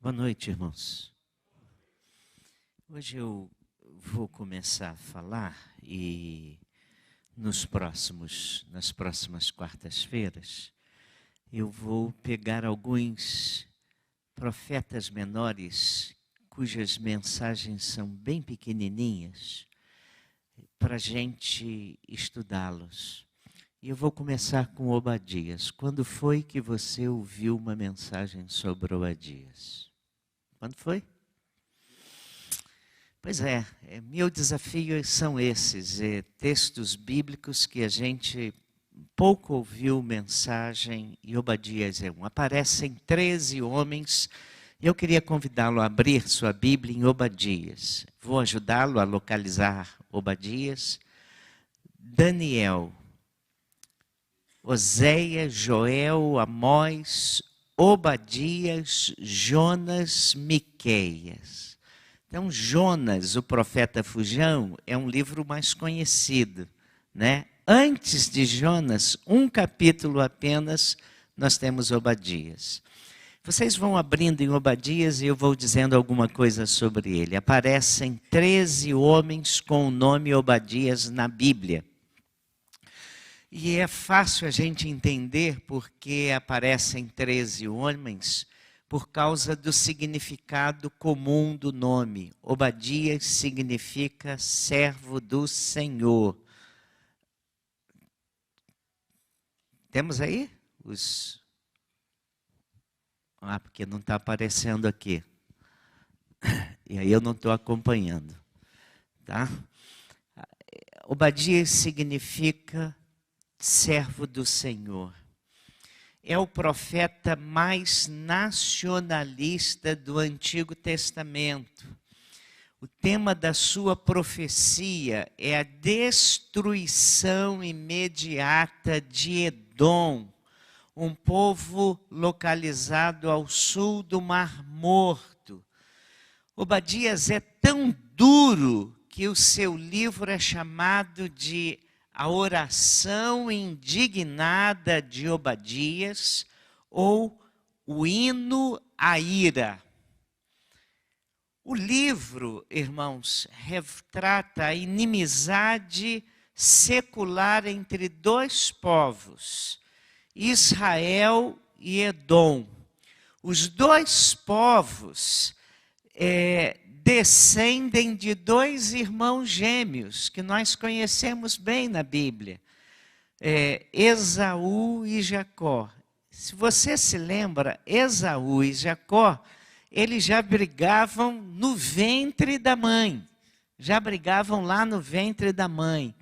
Boa noite, irmãos. Hoje eu vou começar a falar e nas próximas quartas-feiras, eu vou pegar alguns profetas menores cujas mensagens são bem pequenininhas para a gente estudá-los. E eu vou começar com Obadias. Quando foi que você ouviu uma mensagem sobre Obadias? Quando foi? Pois é, meu desafio são esses, textos bíblicos que a gente pouco ouviu mensagem, e Obadias é um. Aparecem 13 homens, e eu queria convidá-lo a abrir sua Bíblia em Obadias. Vou ajudá-lo a localizar Obadias. Daniel, Oséias, Joel, Amós, Obadias, Jonas, Miqueias. Então, Jonas, o profeta fujão, é um livro mais conhecido, né? Antes de Jonas, um capítulo apenas, nós temos Obadias. Vocês vão abrindo em Obadias e eu vou dizendo alguma coisa sobre ele. Aparecem 13 homens com o nome Obadias na Bíblia. E é fácil a gente entender porque aparecem 13 homens por causa do significado comum do nome. Obadias significa servo do Senhor. Temos aí os... porque não está aparecendo aqui. E aí eu não estou acompanhando. Tá? Obadias significa servo do Senhor. É o profeta mais nacionalista do Antigo Testamento. O tema da sua profecia é a destruição imediata de Edom, um povo localizado ao sul do Mar Morto. Obadias é tão duro que o seu livro é chamado de A Oração Indignada de Obadias, ou O Hino à Ira. O livro, irmãos, retrata a inimizade secular entre dois povos, Israel e Edom. Os dois povos descendem de dois irmãos gêmeos, que nós conhecemos bem na Bíblia, Esaú e Jacó. Se você se lembra, Esaú e Jacó, eles já brigavam no ventre da mãe, já brigavam lá no ventre da mãe.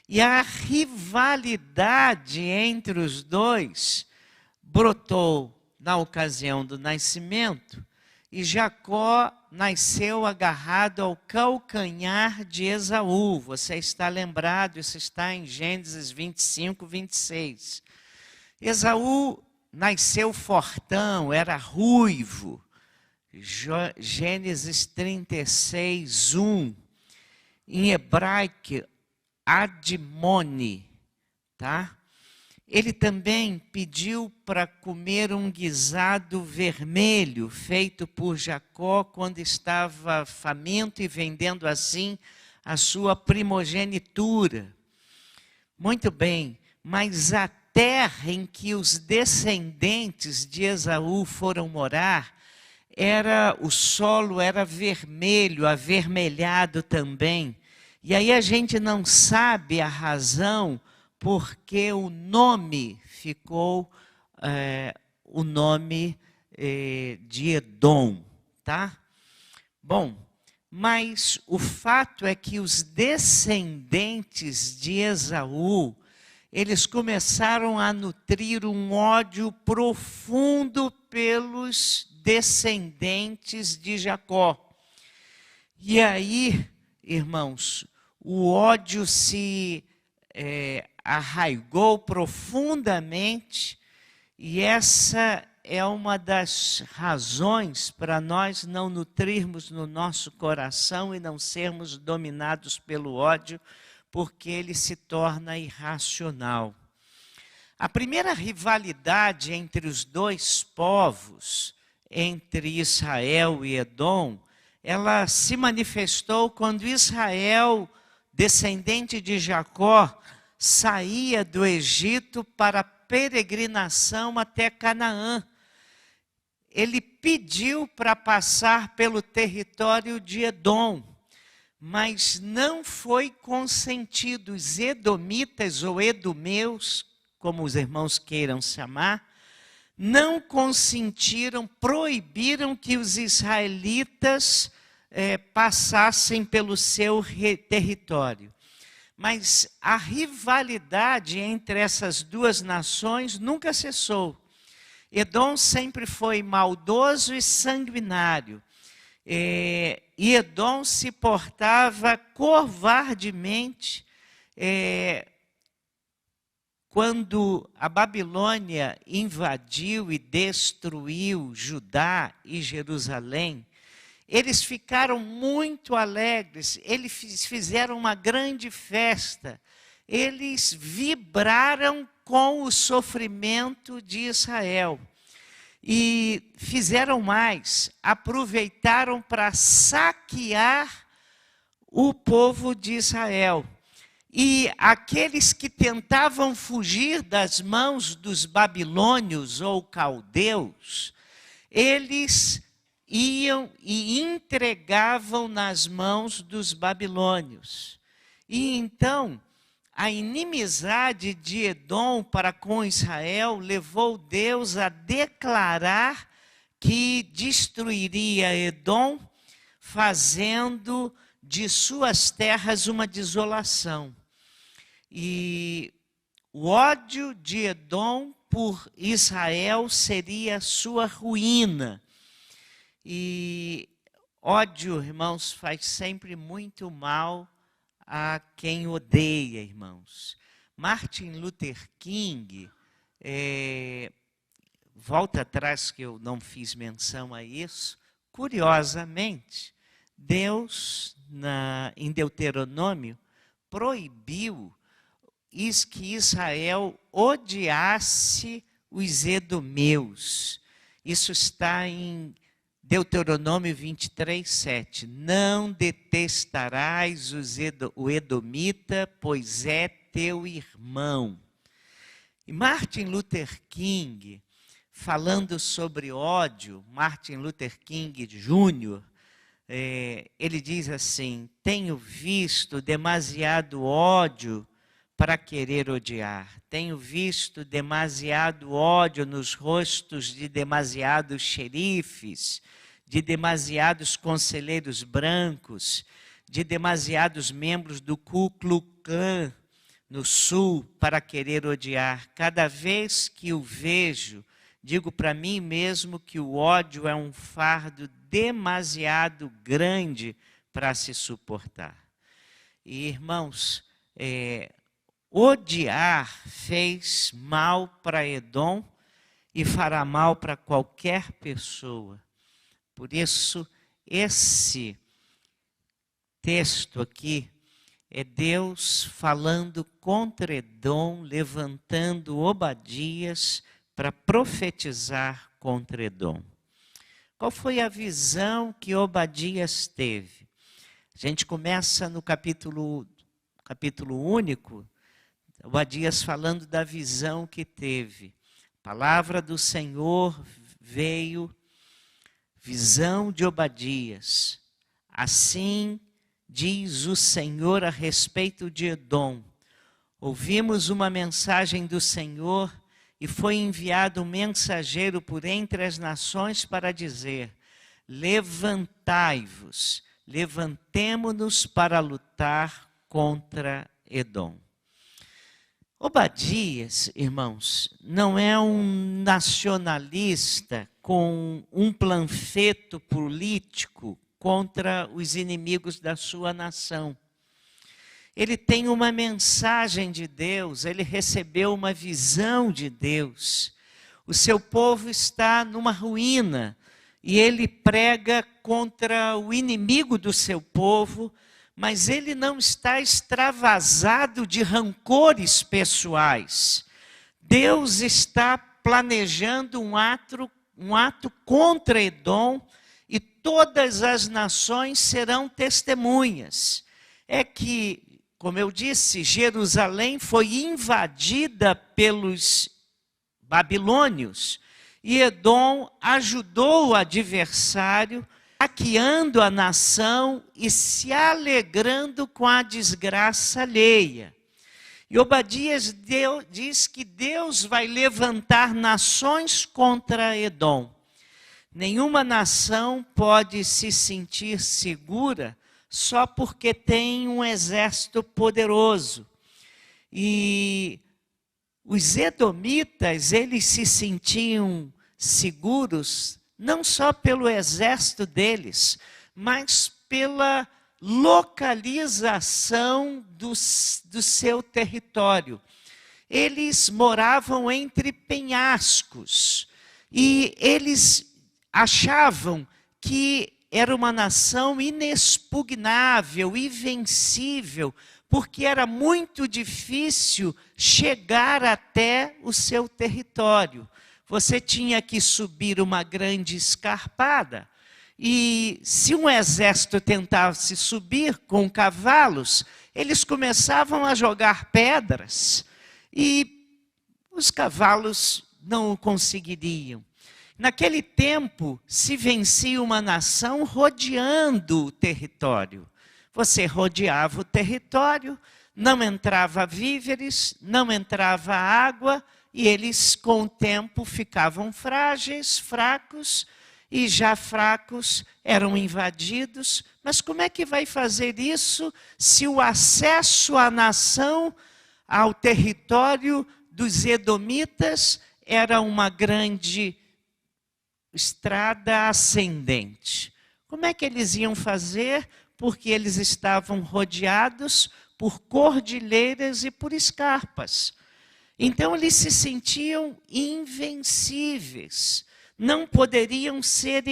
E a rivalidade entre os dois brotou na ocasião do nascimento, e Jacó nasceu agarrado ao calcanhar de Esaú. Você está lembrado, isso está em Gênesis 25, 26. Esaú nasceu fortão, era ruivo. Gênesis 36, 1. Em hebraico, Admone, tá? Ele também pediu para comer um guisado vermelho, feito por Jacó quando estava faminto e vendendo assim a sua primogenitura. Muito bem, mas a terra em que os descendentes de Esaú foram morar, o solo era vermelho, avermelhado também. E aí a gente não sabe a razão porque o nome ficou o nome de Edom, tá? Bom, mas o fato é que os descendentes de Esaú, eles começaram a nutrir um ódio profundo pelos descendentes de Jacó. E aí, irmãos, o ódio se arraigou profundamente, e essa é uma das razões para nós não nutrirmos no nosso coração e não sermos dominados pelo ódio, porque ele se torna irracional. A primeira rivalidade entre os dois povos entre Israel e Edom, ela se manifestou quando Israel, descendente de Jacó, saía do Egito para a peregrinação até Canaã. Ele pediu para passar pelo território de Edom, mas não foi consentido. Os edomitas ou edomeus, como os irmãos queiram chamar, não consentiram, proibiram que os israelitas passassem pelo seu território. Mas a rivalidade entre essas duas nações nunca cessou. Edom sempre foi maldoso e sanguinário. E Edom se portava covardemente. Quando a Babilônia invadiu e destruiu Judá e Jerusalém, eles ficaram muito alegres, eles fizeram uma grande festa, eles vibraram com o sofrimento de Israel. E fizeram mais, aproveitaram para saquear o povo de Israel. E aqueles que tentavam fugir das mãos dos babilônios ou caldeus, eles iam e entregavam nas mãos dos babilônios. E então, a inimizade de Edom para com Israel levou Deus a declarar que destruiria Edom, fazendo de suas terras uma desolação. E o ódio de Edom por Israel seria sua ruína. E ódio, irmãos, faz sempre muito mal a quem odeia, irmãos. Martin Luther King, volta atrás que eu não fiz menção a isso, curiosamente, Deus, em Deuteronômio, proibiu que Israel odiasse os edomeus. Isso está em Deuteronômio 23, 7. Não detestarás o edomita, pois é teu irmão. E Martin Luther King, falando sobre ódio, Martin Luther King Jr., ele diz assim: tenho visto demasiado ódio para querer odiar. Tenho visto demasiado ódio nos rostos de demasiados xerifes, de demasiados conselheiros brancos, de demasiados membros do Ku Klux Klan no sul para querer odiar. Cada vez que o vejo, digo para mim mesmo que o ódio é um fardo demasiado grande para se suportar. E, irmãos, odiar fez mal para Edom e fará mal para qualquer pessoa. Por isso, esse texto aqui é Deus falando contra Edom, levantando Obadias para profetizar contra Edom. Qual foi a visão que Obadias teve? A gente começa no capítulo único, Obadias falando da visão que teve. A palavra do Senhor veio, visão de Obadias. Assim diz o Senhor a respeito de Edom. Ouvimos uma mensagem do Senhor e foi enviado um mensageiro por entre as nações para dizer: levantai-vos, levantemo-nos para lutar contra Edom. Obadias, irmãos, não é um nacionalista com um panfleto político contra os inimigos da sua nação. Ele tem uma mensagem de Deus, ele recebeu uma visão de Deus. O seu povo está numa ruína e ele prega contra o inimigo do seu povo, mas ele não está extravasado de rancores pessoais. Deus está planejando um um ato contra Edom, e todas as nações serão testemunhas. É que, como eu disse, Jerusalém foi invadida pelos babilônios, e Edom ajudou o adversário, saqueando a nação e se alegrando com a desgraça alheia. E Obadias diz que Deus vai levantar nações contra Edom. Nenhuma nação pode se sentir segura só porque tem um exército poderoso. E os edomitas, eles se sentiam seguros não só pelo exército deles, mas pela localização do seu território. Eles moravam entre penhascos e eles achavam que era uma nação inexpugnável, invencível, porque era muito difícil chegar até o seu território. Você tinha que subir uma grande escarpada, e se um exército tentasse subir com cavalos, eles começavam a jogar pedras, e os cavalos não o conseguiriam. Naquele tempo, se vencia uma nação rodeando o território. Você rodeava o território, não entrava víveres, não entrava água, e eles, com o tempo, ficavam frágeis, fracos, e já fracos eram invadidos. Mas como é que vai fazer isso se o acesso à nação, ao território dos edomitas, era uma grande estrada ascendente? Como é que eles iam fazer? Porque eles estavam rodeados por cordilheiras e por escarpas. Então eles se sentiam invencíveis, não poderiam ser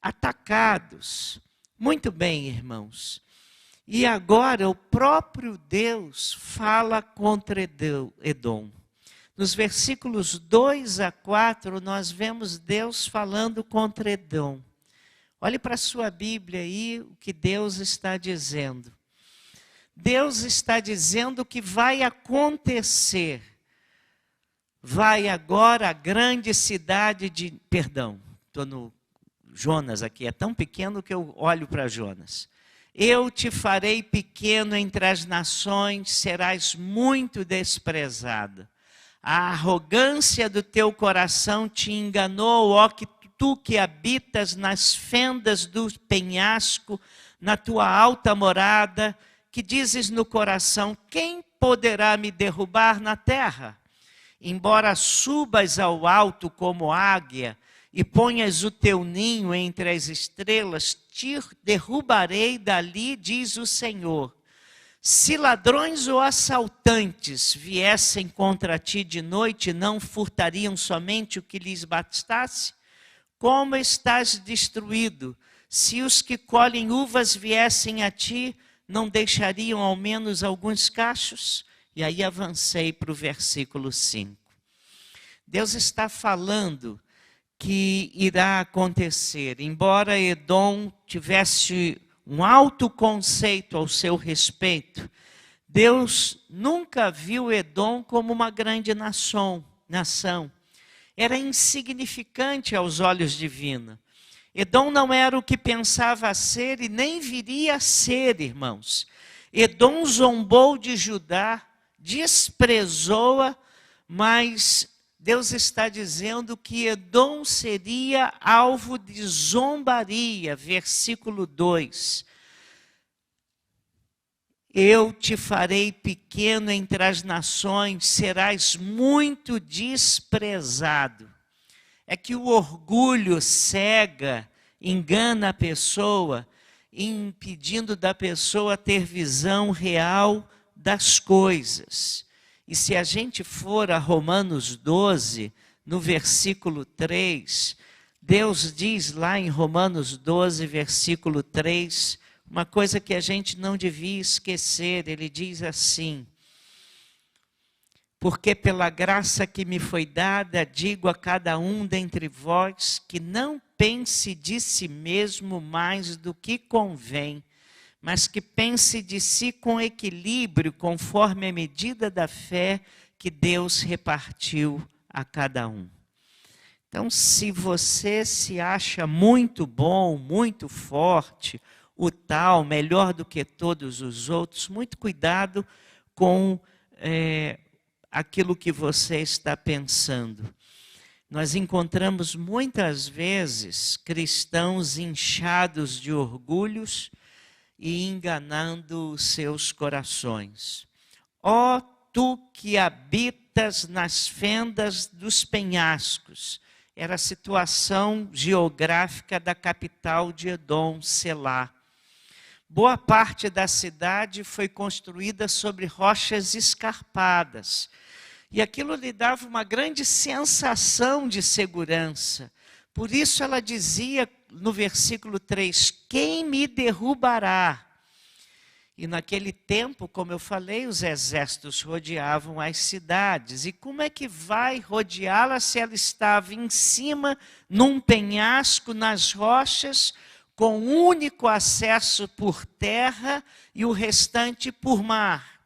atacados. Muito bem, irmãos. E agora o próprio Deus fala contra Edom. Nos versículos 2 a 4, nós vemos Deus falando contra Edom. Olhe para a sua Bíblia aí o que Deus está dizendo. Deus está dizendo que vai acontecer. Vai agora a grande cidade de... Perdão, estou no Jonas aqui, é tão pequeno que eu olho para Jonas. Eu te farei pequeno entre as nações, serás muito desprezado. A arrogância do teu coração te enganou, ó que tu que habitas nas fendas do penhasco, na tua alta morada, que dizes no coração, quem poderá me derrubar na terra? Embora subas ao alto como águia e ponhas o teu ninho entre as estrelas, te derrubarei dali, diz o Senhor. Se ladrões ou assaltantes viessem contra ti de noite, não furtariam somente o que lhes bastasse? Como estás destruído? Se os que colhem uvas viessem a ti, não deixariam ao menos alguns cachos? E aí avancei para o versículo 5. Deus está falando que irá acontecer. Embora Edom tivesse um alto conceito ao seu respeito, Deus nunca viu Edom como uma grande nação. Era insignificante aos olhos divinos. Edom não era o que pensava ser e nem viria a ser, irmãos. Edom zombou de Judá, desprezou-a, mas Deus está dizendo que Edom seria alvo de zombaria. Versículo 2. Eu te farei pequeno entre as nações, serás muito desprezado. É que o orgulho cega, engana a pessoa, impedindo da pessoa ter visão real das coisas. E se a gente for a Romanos 12, no versículo 3, Deus diz lá em Romanos 12, versículo 3, uma coisa que a gente não devia esquecer. Ele diz assim: Porque pela graça que me foi dada, digo a cada um dentre vós que não pense de si mesmo mais do que convém, mas que pense de si com equilíbrio, conforme a medida da fé que Deus repartiu a cada um. Então, se você se acha muito bom, muito forte, o tal, melhor do que todos os outros, muito cuidado com aquilo que você está pensando. Nós encontramos muitas vezes cristãos inchados de orgulhos e enganando os seus corações. Ó tu que habitas nas fendas dos penhascos, era a situação geográfica da capital de Edom, Selá. Boa parte da cidade foi construída sobre rochas escarpadas. E aquilo lhe dava uma grande sensação de segurança. Por isso ela dizia no versículo 3, quem me derrubará? E naquele tempo, como eu falei, os exércitos rodeavam as cidades. E como é que vai rodeá-la se ela estava em cima, num penhasco, nas rochas, com um único acesso por terra e o restante por mar?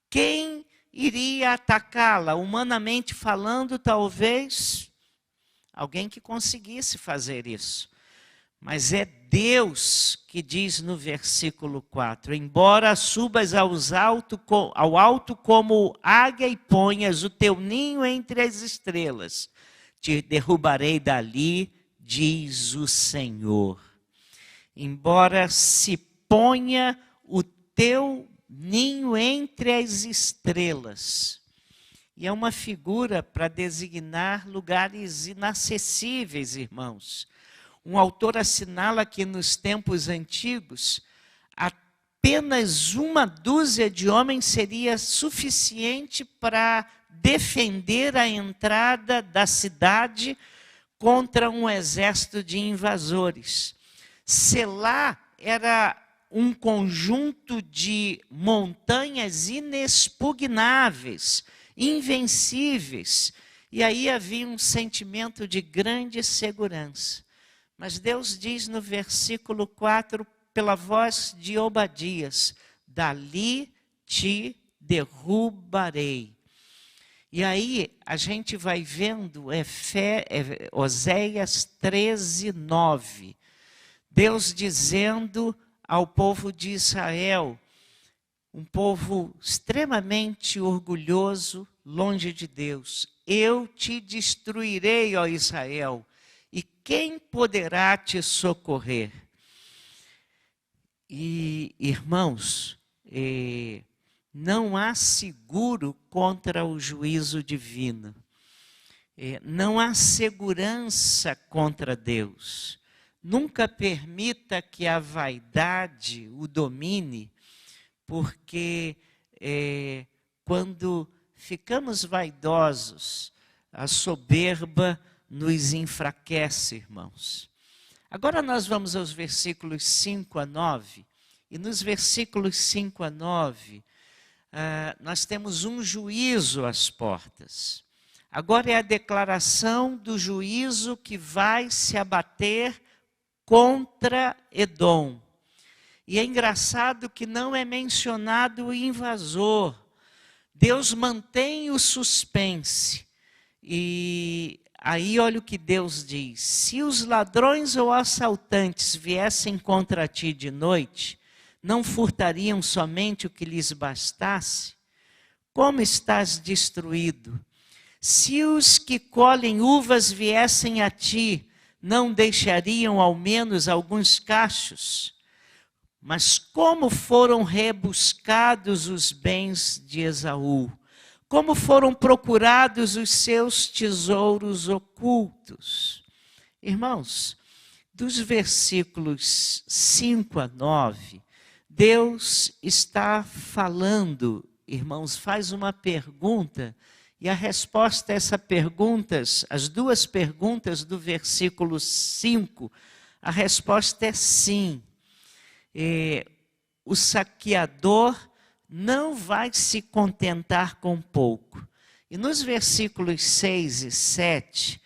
Quem iria atacá-la? Humanamente falando, talvez alguém que conseguisse fazer isso. Mas é Deus que diz no versículo 4, embora subas ao alto como águia e ponhas o teu ninho entre as estrelas, te derrubarei dali, diz o Senhor. Embora se ponha o teu ninho entre as estrelas. E é uma figura para designar lugares inacessíveis, irmãos. Um autor assinala que nos tempos antigos, apenas uma dúzia de homens seria suficiente para defender a entrada da cidade contra um exército de invasores. Selá era um conjunto de montanhas inexpugnáveis, invencíveis. E aí havia um sentimento de grande segurança. Mas Deus diz no versículo 4, pela voz de Obadias, dali te derrubarei. E aí a gente vai vendo Oséias 13, 9. Deus dizendo ao povo de Israel, um povo extremamente orgulhoso, longe de Deus, eu te destruirei, ó Israel, e quem poderá te socorrer? E, irmãos, não há seguro contra o juízo divino. Não há segurança contra Deus. Nunca permita que a vaidade o domine, porque quando ficamos vaidosos, a soberba nos enfraquece, irmãos. Agora nós vamos aos versículos 5 a 9. E nos versículos 5 a 9, nós temos um juízo às portas. Agora é a declaração do juízo que vai se abater contra Edom. E é engraçado que não é mencionado o invasor. Deus mantém o suspense. E aí olha o que Deus diz. Se os ladrões ou assaltantes viessem contra ti de noite, não furtariam somente o que lhes bastasse? Como estás destruído? Se os que colhem uvas viessem a ti, não deixariam ao menos alguns cachos? Mas como foram rebuscados os bens de Esaú? Como foram procurados os seus tesouros ocultos? Irmãos, dos versículos 5 a 9, Deus está falando, irmãos, faz uma pergunta, e a resposta a essa pergunta, as duas perguntas do versículo 5, a resposta é sim. O saqueador não vai se contentar com pouco. E nos versículos 6 e 7,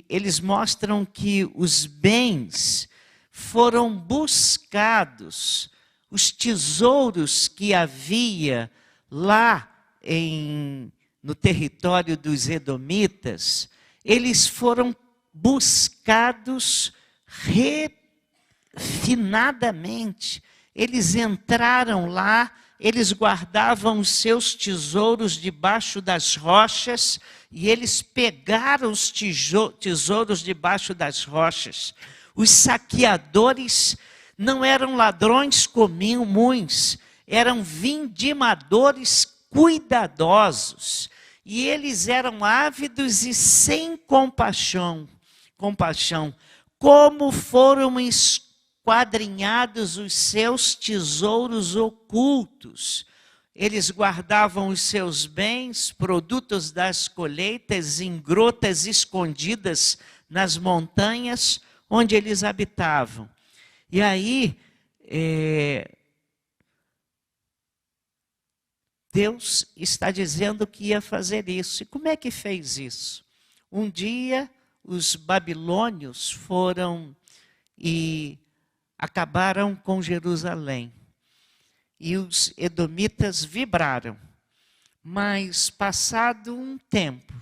eles mostram que os bens foram buscados, os tesouros que havia lá no território dos edomitas, eles foram buscados refinadamente. Eles entraram lá, eles guardavam os seus tesouros debaixo das rochas, e eles pegaram os tesouros debaixo das rochas. Os saqueadores não eram ladrões comuns, eram vindimadores cuidadosos. E eles eram ávidos e sem compaixão. Como foram esquadrinhados os seus tesouros ocultos. Eles guardavam os seus bens, produtos das colheitas, em grotas escondidas nas montanhas onde eles habitavam. E aí, Deus está dizendo que ia fazer isso. E como é que fez isso? Um dia, os babilônios foram e acabaram com Jerusalém. E os edomitas vibraram. Mas, passado um tempo,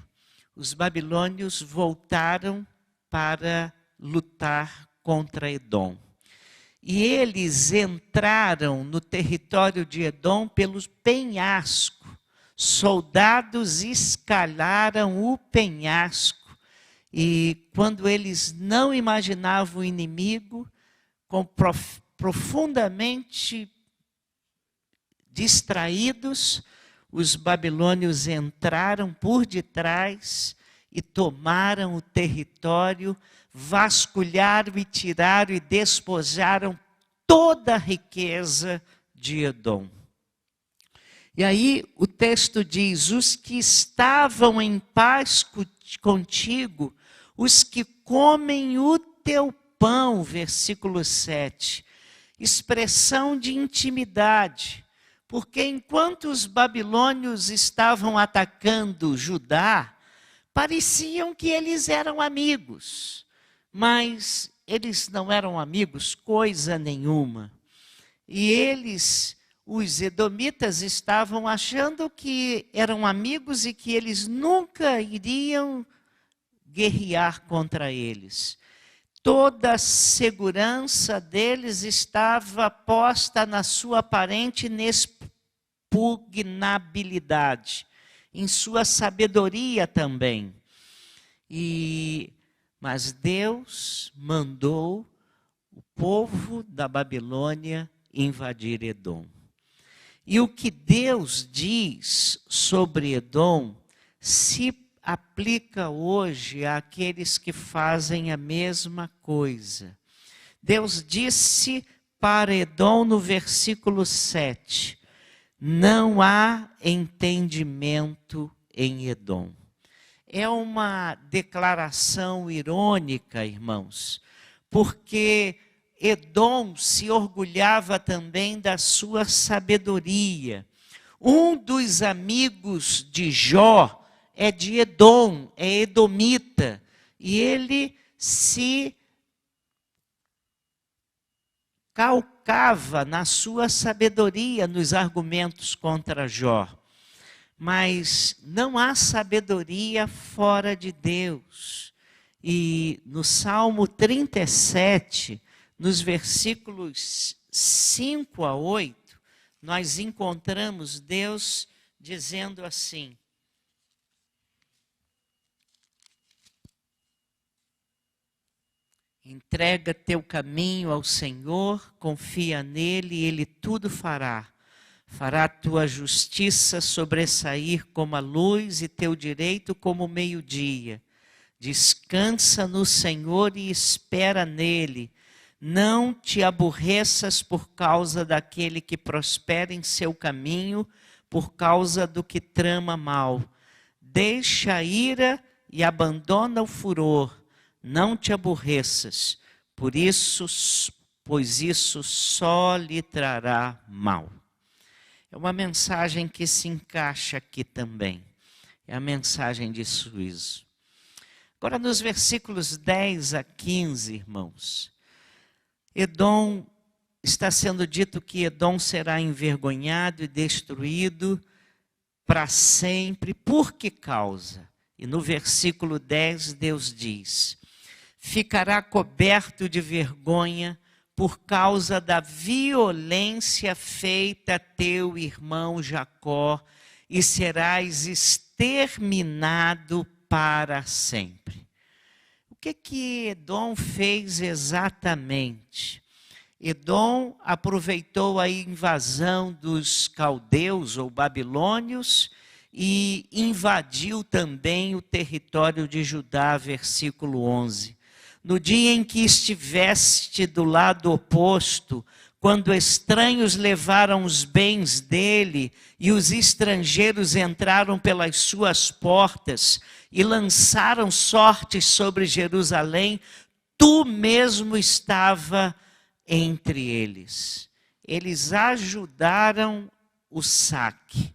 os babilônios voltaram para lutar contra Edom. E eles entraram no território de Edom pelo penhasco. Soldados escalaram o penhasco. E quando eles não imaginavam o inimigo, profundamente distraídos, os babilônios entraram por detrás e tomaram o território, vasculharam e tiraram e despojaram toda a riqueza de Edom. E aí o texto diz: os que estavam em paz contigo, os que comem o teu pão, versículo 7, expressão de intimidade, porque enquanto os babilônios estavam atacando Judá, pareciam que eles eram amigos. Mas eles não eram amigos coisa nenhuma. E eles, os edomitas, estavam achando que eram amigos e que eles nunca iriam guerrear contra eles. Toda a segurança deles estava posta na sua aparente inexpugnabilidade, em sua sabedoria também. Mas Deus mandou o povo da Babilônia invadir Edom. E o que Deus diz sobre Edom se aplica hoje àqueles que fazem a mesma coisa. Deus disse para Edom no versículo 7, não há entendimento em Edom. É uma declaração irônica, irmãos, porque Edom se orgulhava também da sua sabedoria. Um dos amigos de Jó é de Edom, é edomita, e ele se calcava na sua sabedoria nos argumentos contra Jó. Mas não há sabedoria fora de Deus. E no Salmo 37, nos versículos 5 a 8, nós encontramos Deus dizendo assim: entrega teu caminho ao Senhor, confia nele e ele tudo fará. Fará tua justiça sobressair como a luz e teu direito como o meio-dia. Descansa no Senhor e espera nele. Não te aborreças por causa daquele que prospera em seu caminho, por causa do que trama mal. Deixa a ira e abandona o furor. Não te aborreças, pois isso só lhe trará mal. é uma mensagem que se encaixa aqui também. É a mensagem de juízo. Agora, nos versículos 10 a 15, irmãos, Edom, está sendo dito que Edom será envergonhado e destruído para sempre. Por que causa? E no versículo 10, Deus diz: ficará coberto de vergonha por causa da violência feita a teu irmão Jacó, e serás exterminado para sempre. O que Edom fez exatamente? Edom aproveitou a invasão dos caldeus ou babilônios e invadiu também o território de Judá, versículo 11. No dia em que estiveste do lado oposto, quando estranhos levaram os bens dele e os estrangeiros entraram pelas suas portas e lançaram sortes sobre Jerusalém, tu mesmo estava entre eles. Eles ajudaram o saque.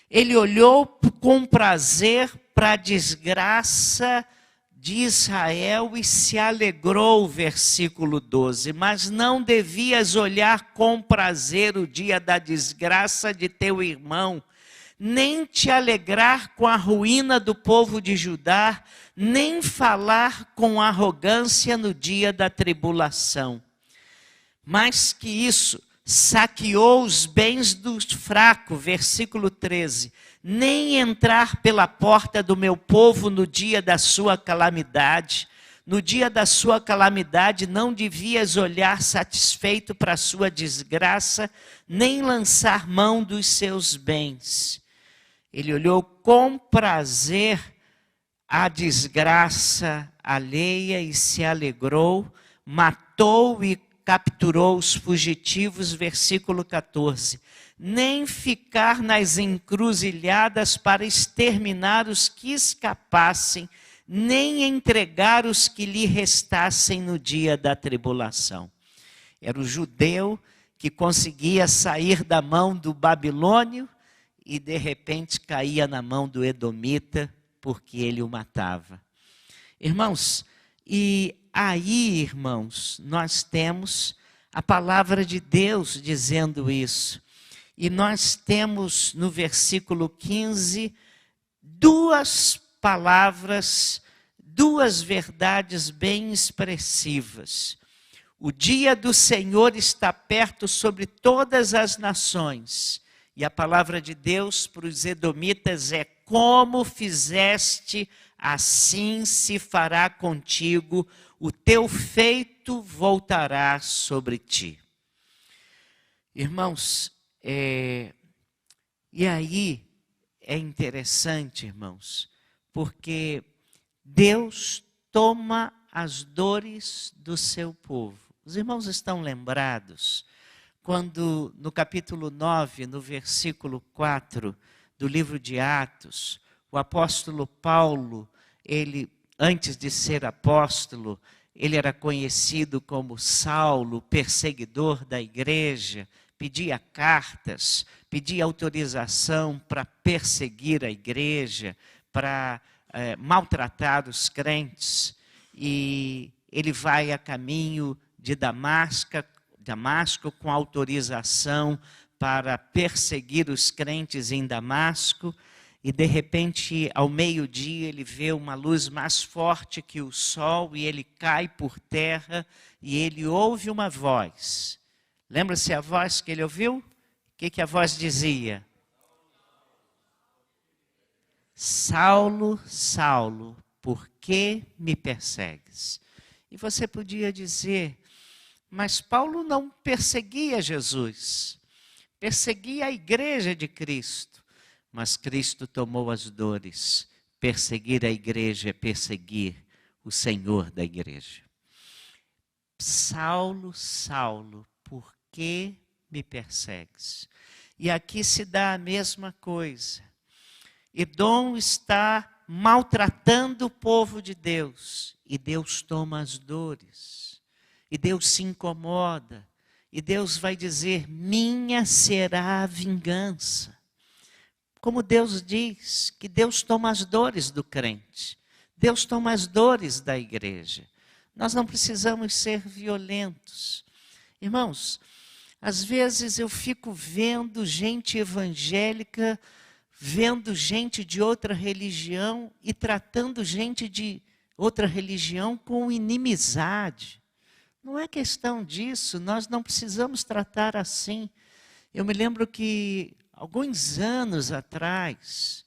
Ele olhou com prazer para a desgraça de Israel e se alegrou, versículo 12. Mas não devias olhar com prazer o dia da desgraça de teu irmão, nem te alegrar com a ruína do povo de Judá, nem falar com arrogância no dia da tribulação. Mais que isso, saqueou os bens do fraco, versículo 13. Nem entrar pela porta do meu povo no dia da sua calamidade. No dia da sua calamidade não devias olhar satisfeito para a sua desgraça, nem lançar mão dos seus bens. Ele olhou com prazer a desgraça alheia e se alegrou, matou e capturou os fugitivos, versículo 14. Nem ficar nas encruzilhadas para exterminar os que escapassem, nem entregar os que lhe restassem no dia da tribulação. Era o judeu que conseguia sair da mão do babilônio e de repente caía na mão do edomita porque ele o matava. Irmãos, e aí, irmãos, nós temos a palavra de Deus dizendo isso. E nós temos no versículo 15 duas palavras, duas verdades bem expressivas. O dia do Senhor está perto sobre todas as nações. E a palavra de Deus para os edomitas é: como fizeste, assim se fará contigo, o teu feito voltará sobre ti. Irmãos, e aí é interessante, irmãos, porque Deus toma as dores do seu povo. Os irmãos estão lembrados quando no capítulo 9, no versículo 4 do livro de Atos, o apóstolo Paulo, ele, antes de ser apóstolo, ele era conhecido como Saulo, perseguidor da igreja, pedia cartas, pedia autorização para perseguir a igreja, para maltratar os crentes. E ele vai a caminho de Damasco com autorização para perseguir os crentes em Damasco. E de repente, ao meio-dia, ele vê uma luz mais forte que o sol e ele cai por terra e ele ouve uma voz. Lembra-se a voz que ele ouviu? O que a voz dizia? Saulo, Saulo, por que me persegues? E você podia dizer, mas Paulo não perseguia Jesus, perseguia a igreja de Cristo. Mas Cristo tomou as dores. Perseguir a igreja é perseguir o Senhor da igreja. Saulo, Saulo, por que me persegues? E aqui se dá a mesma coisa. Edom está maltratando o povo de Deus. E Deus toma as dores. E Deus se incomoda. E Deus vai dizer: minha será a vingança. Como Deus diz que Deus toma as dores do crente. Deus toma as dores da igreja. Nós não precisamos ser violentos. Irmãos, às vezes eu fico vendo gente evangélica, vendo gente de outra religião e tratando gente de outra religião com inimizade. Não é questão disso, nós não precisamos tratar assim. Eu me lembro que, alguns anos atrás,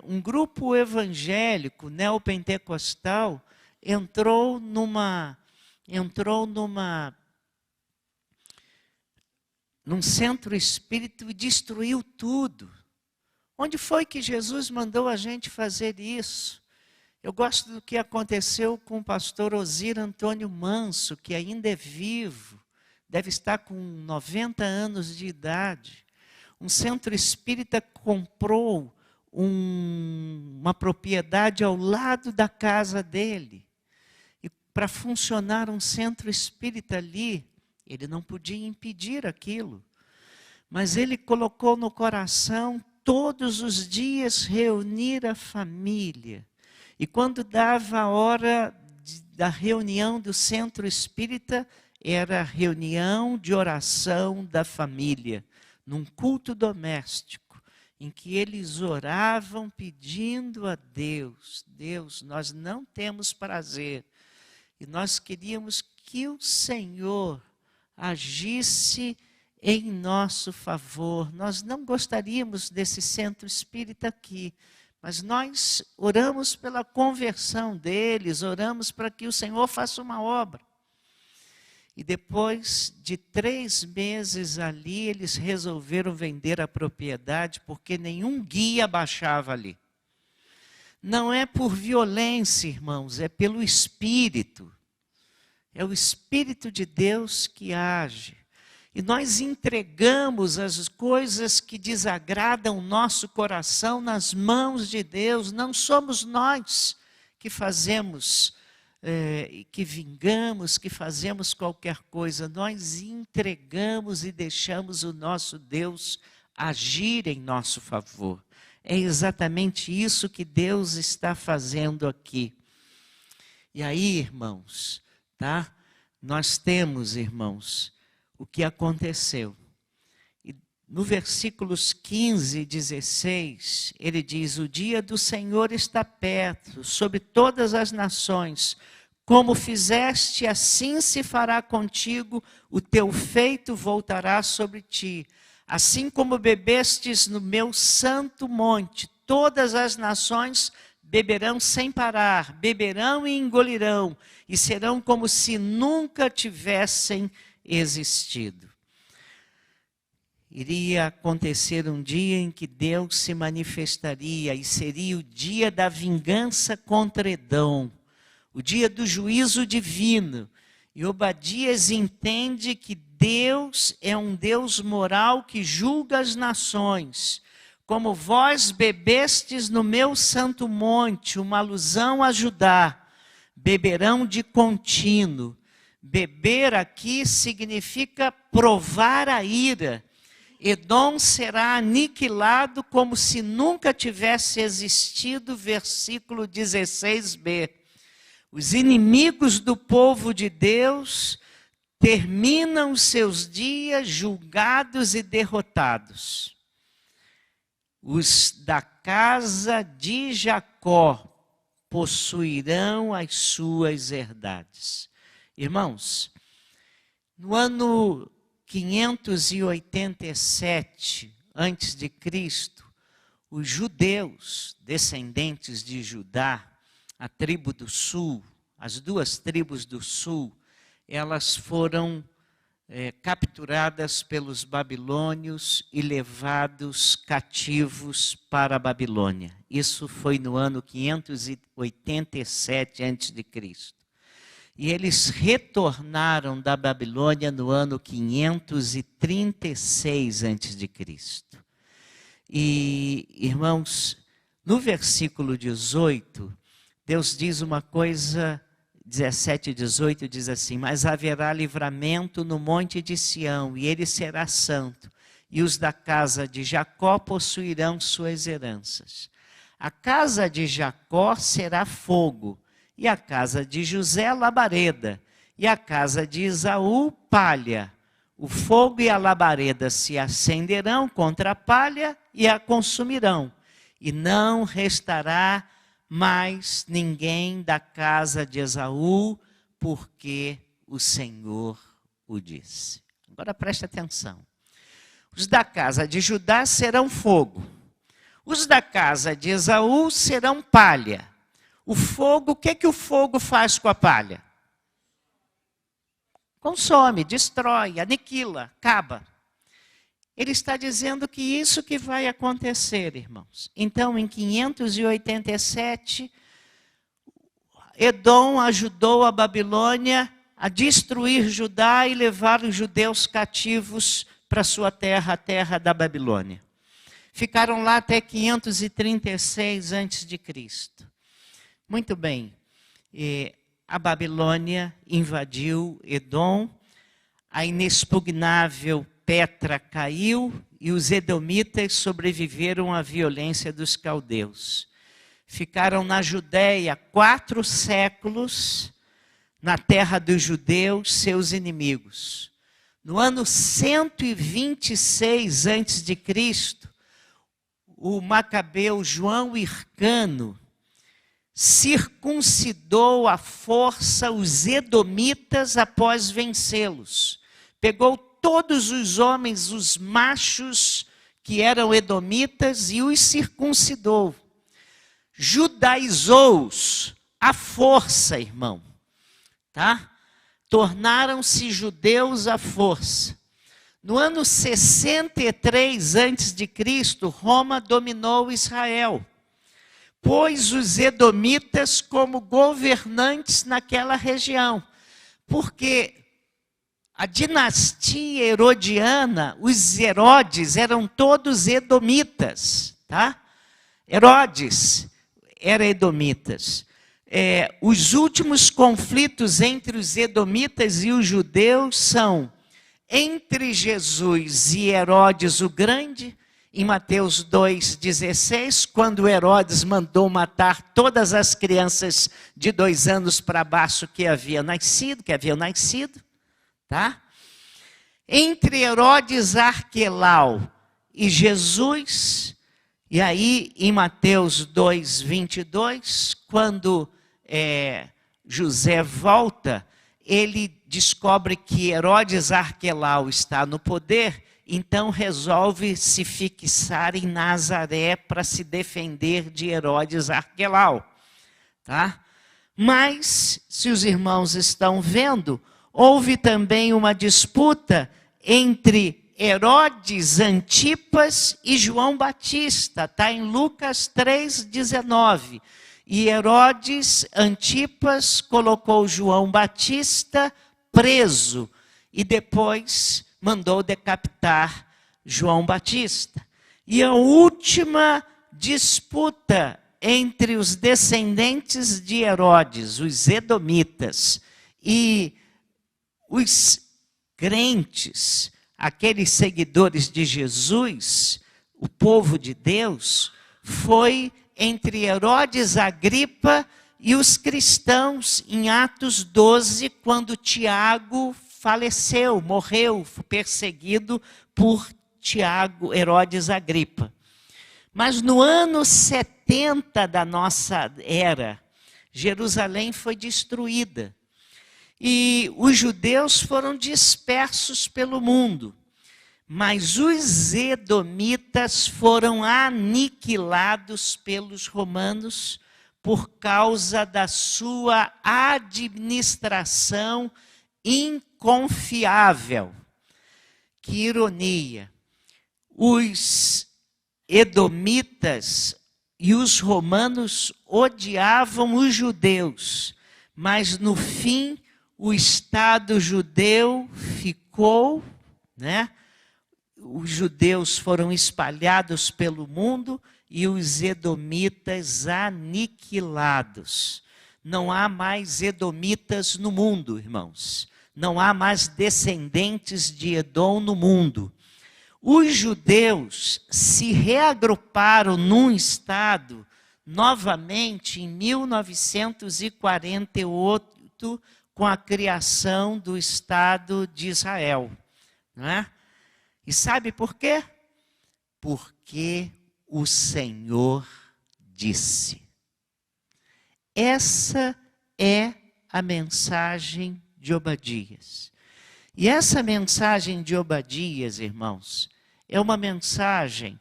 um grupo evangélico neopentecostal entrou num centro espírita e destruiu tudo. Onde foi que Jesus mandou a gente fazer isso? Eu gosto do que aconteceu com o pastor Osir Antônio Manso, que ainda é vivo, deve estar com 90 anos de idade. Um centro espírita comprou uma propriedade ao lado da casa dele. E para funcionar um centro espírita ali, ele não podia impedir aquilo. Mas ele colocou no coração todos os dias reunir a família. E quando dava a hora da reunião do centro espírita, era a reunião de oração da família, num culto doméstico, em que eles oravam pedindo a Deus: Deus, nós não temos prazer, e nós queríamos que o Senhor agisse em nosso favor. Nós não gostaríamos desse centro espírita aqui, mas nós oramos pela conversão deles, oramos para que o Senhor faça uma obra. E depois de 3 meses ali, eles resolveram vender a propriedade, porque nenhum guia baixava ali. Não é por violência, irmãos, é pelo Espírito. É o Espírito de Deus que age. E nós entregamos as coisas que desagradam o nosso coração nas mãos de Deus. Não somos nós que fazemos, que vingamos, que fazemos qualquer coisa. Nós entregamos e deixamos o nosso Deus agir em nosso favor. É exatamente isso que Deus está fazendo aqui. E aí, irmãos, tá? Nós temos, irmãos, o que aconteceu. E no versículos 15 e 16, ele diz: o dia do Senhor está perto, sobre todas as nações. Como fizeste, assim se fará contigo, o teu feito voltará sobre ti. Assim como bebestes no meu santo monte, todas as nações beberão sem parar, beberão e engolirão, e serão como se nunca tivessem existido. Iria acontecer um dia em que Deus se manifestaria, e seria o dia da vingança contra Edom, o dia do juízo divino. E Obadias entende que Deus é um Deus moral que julga as nações. Como vós bebestes no meu santo monte, uma alusão a Judá, beberão de contínuo. Beber aqui significa provar a ira. Edom será aniquilado como se nunca tivesse existido, versículo 16b. Os inimigos do povo de Deus terminam os seus dias julgados e derrotados. Os da casa de Jacó possuirão as suas herdades. Irmãos, no ano 587 a.C., os judeus, descendentes de Judá, a tribo do sul, as 2 tribos do sul, elas foram capturadas pelos babilônios e levados cativos para a Babilônia. Isso foi no ano 587 a.C. E eles retornaram da Babilônia no ano 536 a.C. E, irmãos, no versículo 18, Deus diz uma coisa 17 e 18 diz assim: mas haverá livramento no monte de Sião, e ele será santo, e os da casa de Jacó possuirão suas heranças. A casa de Jacó será fogo, e a casa de José labareda, e a casa de Esaú palha. O fogo e a labareda se acenderão contra a palha e a consumirão, e não restará mais ninguém da casa de Esaú, porque o Senhor o disse. Agora preste atenção. Os da casa de Judá serão fogo. Os da casa de Esaú serão palha. O fogo, o que o fogo faz com a palha? Consome, destrói, aniquila, acaba. Ele está dizendo que isso que vai acontecer, irmãos. Então, em 587, Edom ajudou a Babilônia a destruir Judá e levar os judeus cativos para sua terra, a terra da Babilônia. Ficaram lá até 536 a.C. Muito bem. A Babilônia invadiu Edom, a inexpugnável Petra caiu e os edomitas sobreviveram à violência dos caldeus. Ficaram na Judéia 4 séculos, na terra dos judeus, seus inimigos. No ano 126 a.C., o macabeu João Hircano circuncidou à força os edomitas após vencê-los. Pegou todos os homens, os machos que eram edomitas, e os circuncidou. Judaizou-os à força, irmão. Tá? Tornaram-se judeus à força. No ano 63 a.C., Roma dominou Israel. Pôs os edomitas como governantes naquela região. Porque a dinastia herodiana, os Herodes eram todos edomitas, tá? Herodes era edomitas. Os últimos conflitos entre os edomitas e os judeus são entre Jesus e Herodes o Grande, em Mateus 2,16, quando Herodes mandou matar todas as crianças de 2 anos para baixo que haviam nascido, tá? Entre Herodes Arquelau e Jesus, e aí em Mateus 2,22, quando José volta, ele descobre que Herodes Arquelau está no poder, então resolve se fixar em Nazaré para se defender de Herodes Arquelau. Tá? Mas, se os irmãos estão vendo, houve também uma disputa entre Herodes Antipas e João Batista. Está em Lucas 3,19. E Herodes Antipas colocou João Batista preso e depois mandou decapitar João Batista. E a última disputa entre os descendentes de Herodes, os edomitas, e os crentes, aqueles seguidores de Jesus, o povo de Deus, foi entre Herodes Agripa e os cristãos em Atos 12, quando Tiago faleceu, morreu, perseguido por Herodes Agripa. Mas no ano 70 da nossa era, Jerusalém foi destruída. E os judeus foram dispersos pelo mundo. Mas os edomitas foram aniquilados pelos romanos por causa da sua administração inconfiável. Que ironia! Os edomitas e os romanos odiavam os judeus, mas no fim o Estado judeu ficou, né? Os judeus foram espalhados pelo mundo e os edomitas aniquilados. Não há mais edomitas no mundo, irmãos. Não há mais descendentes de Edom no mundo. Os judeus se reagruparam num estado novamente em 1948, com a criação do Estado de Israel. Não é? E sabe por quê? Porque o Senhor disse. Essa é a mensagem de Obadias. E essa mensagem de Obadias, irmãos, é uma mensagem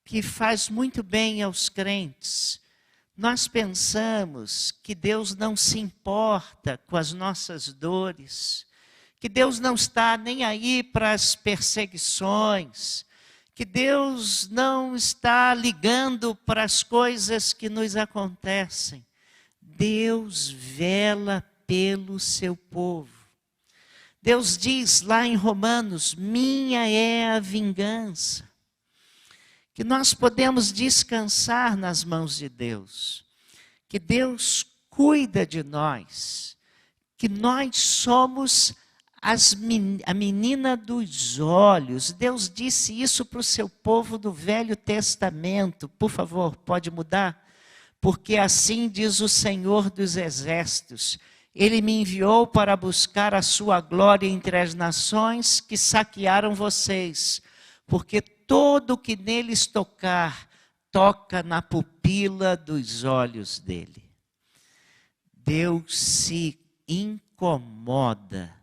que faz muito bem aos crentes. Nós pensamos que Deus não se importa com as nossas dores, que Deus não está nem aí para as perseguições, que Deus não está ligando para as coisas que nos acontecem. Deus vela pelo seu povo. Deus diz lá em Romanos, minha é a vingança. Que nós podemos descansar nas mãos de Deus. Que Deus cuida de nós. Que nós somos a menina dos olhos. Deus disse isso para o seu povo do Velho Testamento. Por favor, pode mudar? Porque assim diz o Senhor dos Exércitos. Ele me enviou para buscar a sua glória entre as nações que saquearam vocês. Porque todo o que neles tocar, toca na pupila dos olhos dele. Deus se incomoda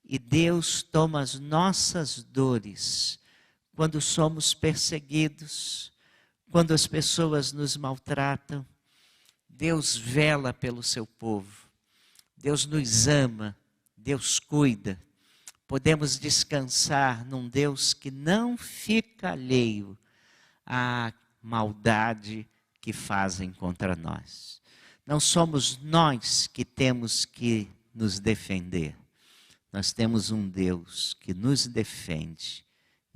e Deus toma as nossas dores quando somos perseguidos, quando as pessoas nos maltratam. Deus vela pelo seu povo. Deus nos ama, Deus cuida. Podemos descansar num Deus que não fica alheio à maldade que fazem contra nós. Não somos nós que temos que nos defender. Nós temos um Deus que nos defende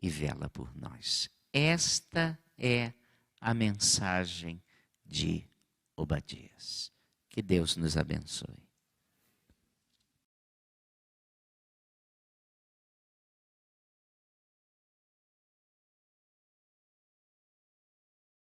e vela por nós. Esta é a mensagem de Obadias. Que Deus nos abençoe.